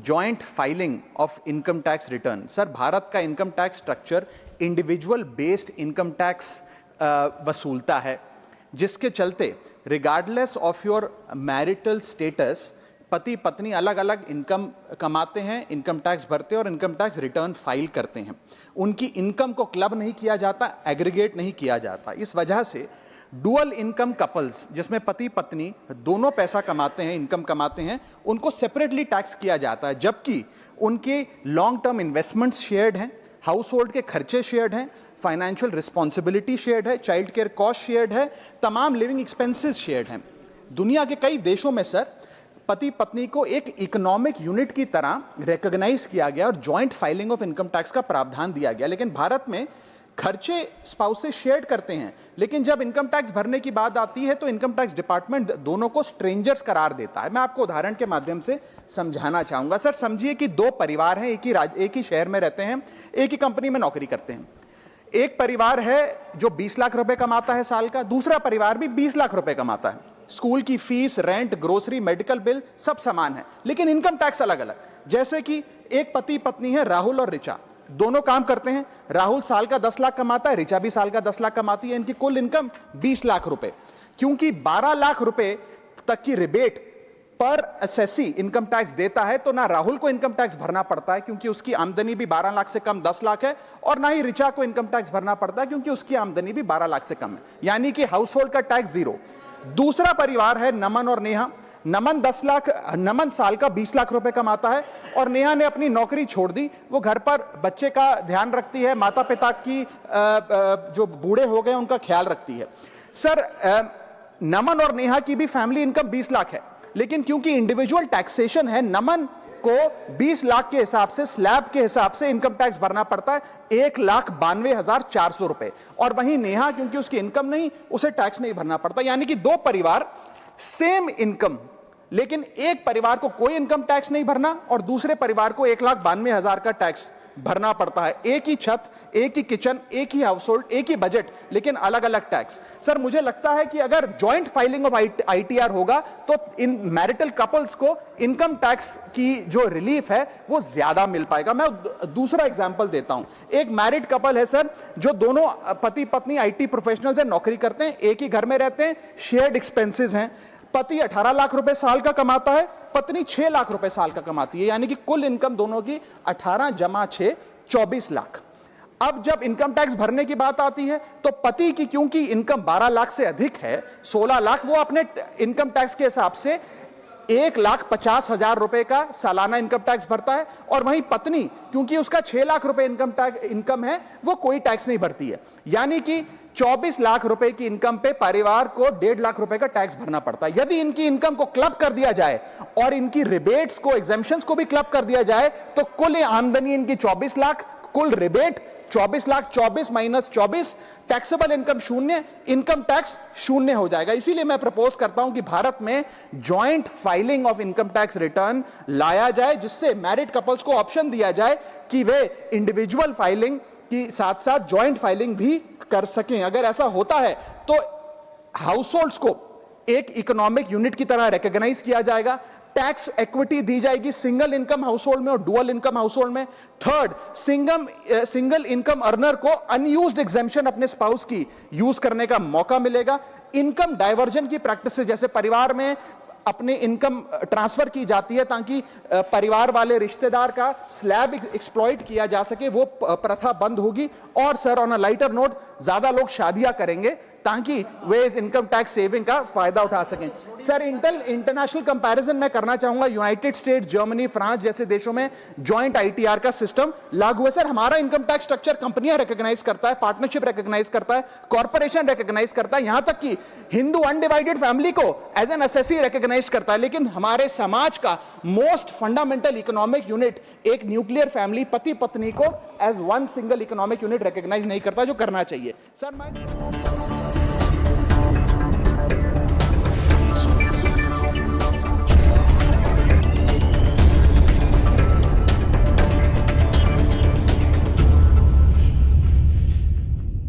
Joint filing of income tax return. Sir, Bharat का income tax structure individual based income tax वसूलता है, जिसके चलते regardless of your marital status पति पत्नी अलग अलग इनकम कमाते हैं, इनकम टैक्स भरते हैं और इनकम टैक्स रिटर्न फाइल करते हैं। उनकी इनकम को क्लब नहीं किया जाता, एग्रीगेट नहीं किया जाता। इस वजह से डुअल इनकम कपल्स, जिसमें पति पत्नी दोनों पैसा कमाते हैं, इनकम कमाते हैं, उनको सेपरेटली टैक्स किया जाता है, जबकि उनके लॉन्ग टर्म इन्वेस्टमेंट्स शेयर्ड हैं, हाउस होल्ड के खर्चे शेयर्ड हैं, फाइनेंशियल रिस्पॉन्सिबिलिटी शेयर्ड है, चाइल्ड केयर कॉस्ट शेयर्ड है, तमाम लिविंग एक्सपेंसेस शेयर्ड हैं। दुनिया के कई देशों में सर पति पत्नी को एक इकोनॉमिक यूनिट की तरह रिकॉग्नाइज किया गया और joint filing of income tax का प्रावधान दिया गया। लेकिन भारत में खर्चे स्पाउसेस शेयर करते हैं, लेकिन जब इनकम टैक्स भरने की बात आती है तो इनकम टैक्स डिपार्टमेंट दोनों को स्ट्रेंजर्स करार देता है। मैं आपको उदाहरण के माध्यम से समझाना चाहूंगा। सर, समझिए कि दो परिवार हैं, एक ही शहर में रहते हैं, एक ही कंपनी में नौकरी करते हैं। एक परिवार है जो 20 लाख रुपए कमाता है साल का, दूसरा परिवार भी 20 लाख रुपए कमाता है। स्कूल की fees, rent, grocery, medical bill सब समान है, लेकिन इनकम टैक्स अलग अलग। जैसे कि एक पति पत्नी है, राहुल और ऋचा, दोनों काम करते हैं। राहुल साल का 10 लाख कमाता है, ऋचा भी साल का 10 लाख कमाती है। इनकी कुल इनकम 20 लाख रुपए। क्योंकि 12 लाख रुपए तक की रिबेट पर असेसी इनकम टैक्स देता है, तो ना राहुल को इनकम टैक्स भरना पड़ता है क्योंकि उसकी आमदनी भी 12 लाख से कम 10 लाख है, और ना ही ऋचा को इनकम टैक्स भरना पड़ता है क्योंकि उसकी आमदनी भी 12 लाख से कम है, यानी कि हाउस होल्ड का टैक्स जीरो। दूसरा परिवार है नमन और नेहा। नमन साल का 20 लाख रुपए कमाता है और नेहा ने अपनी नौकरी छोड़ दी। वो घर पर बच्चे का ध्यान रखती है, माता पिता की जो बूढ़े हो गए उनका ख्याल रखती है। सर, नमन और नेहा की भी फैमिली इनकम 20 लाख है, लेकिन क्योंकि इंडिविजुअल टैक्सेशन है, नमन को 20 लाख के हिसाब से, स्लैब के हिसाब से इनकम टैक्स भरना पड़ता है 1,92,400 रुपए, और वहीं नेहा क्योंकि उसकी इनकम नहीं, उसे टैक्स नहीं भरना पड़ता। यानी कि दो परिवार, सेम इनकम, लेकिन एक परिवार को कोई इनकम टैक्स नहीं भरना और दूसरे परिवार को 1,92,000 का टैक्स भरना पड़ता है। एक ही छत, एक ही किचन, एक ही हाउस होल्ड, एक ही बजट, लेकिन अलग अलग टैक्स। सर, मुझे लगता है कि अगर जॉइंट फाइलिंग ऑफ आईटीआर होगा तो इन मैरिटल कपल्स को इनकम टैक्स की जो रिलीफ है वो ज्यादा मिल पाएगा। मैं दूसरा एग्जांपल देता हूं। एक मैरिड कपल है सर, जो दोनों पति पत्नी आईटी प्रोफेशनल्स हैं, नौकरी करते हैं, एक ही घर में रहते हैं, शेयर्ड एक्सपेंसेस हैं। पति 18 लाख रुपए साल का कमाता है, पत्नी 6 लाख रुपए साल का कमाती है, यानी कि कुल इनकम दोनों की 18 जमा 6 24 लाख। अब जब इनकम टैक्स भरने की बात आती है तो पति की क्योंकि इनकम 12 लाख से अधिक है, 16 लाख, वो अपने इनकम टैक्स के हिसाब से 1,50,000 रुपए का सालाना इनकम टैक्स भरता है, और वहीं पत्नी क्योंकि उसका 6 लाख रुपए इनकम है, वो कोई टैक्स नहीं भरती है। यानी कि 24 लाख रुपए की इनकम पे परिवार को 1.5 लाख रुपए का टैक्स भरना पड़ता है। यदि इनकी इनकम को क्लब कर दिया जाए और इनकी रिबेट्स को, एग्जेम्पशंस को भी क्लब कर दिया जाए, तो कुल आमदनी इनकी 24 लाख, कुल rebate 24 lakh, 24 minus 24, taxable income शून्य, इनकम टैक्स शून्य हो जाएगा। इसीलिए मैं प्रपोज करता हूं कि भारत में joint filing of income tax return लाया जाए, जिससे मैरिड कपल्स को ऑप्शन दिया जाए कि वे इंडिविजुअल फाइलिंग की साथ साथ जॉइंट फाइलिंग भी कर सकें। अगर ऐसा होता है तो हाउस होल्ड्स को एक इकोनॉमिक यूनिट की तरह रिकॉग्नाइज किया जाएगा, टैक्स इक्विटी दी जाएगी सिंगल इनकम हाउस होल्ड में और डुअल इनकम हाउस होल्ड में। थर्ड, सिंगल इनकम अर्नर को अनयूज्ड एग्जेम्पशन अपने स्पाउस की यूज करने का मौका मिलेगा। इनकम डाइवर्जन की प्रैक्टिस, जैसे परिवार में अपने इनकम ट्रांसफर की जाती है ताकि परिवार वाले रिश्तेदार का स्लैब एक्सप्लॉइट किया जा सके, वो प्रथा बंद होगी। और sir, on a lighter note, ज्यादा लोग शादियां करेंगे ताकि वे इस इनकम टैक्स सेविंग का फायदा उठा सकें। सर, इंटरनेशनल कंपैरिजन मैं करना चाहूंगा। यूनाइटेड स्टेट्स, जर्मनी, फ्रांस जैसे देशों में जॉइंट आईटीआर का सिस्टम लागू है। सर, हमारा इनकम टैक्स स्ट्रक्चर कंपनियां रिकॉग्नाइज करता है, पार्टनरशिप रिकॉग्नाइज करता है, कॉर्पोरेशन रिकॉग्नाइज करता है, यहां तक कि हिंदू अनडिवाइडेड फैमिली को एज एन एसएससी रिकॉग्नाइज करता है। लेकिन हमारे समाज का मोस्ट फंडामेंटल इकोनॉमिक यूनिट, एक न्यूक्लियर फैमिली, पति पत्नी को as one single economic unit recognise नहीं करता, जो करना चाहिए। सर, मैं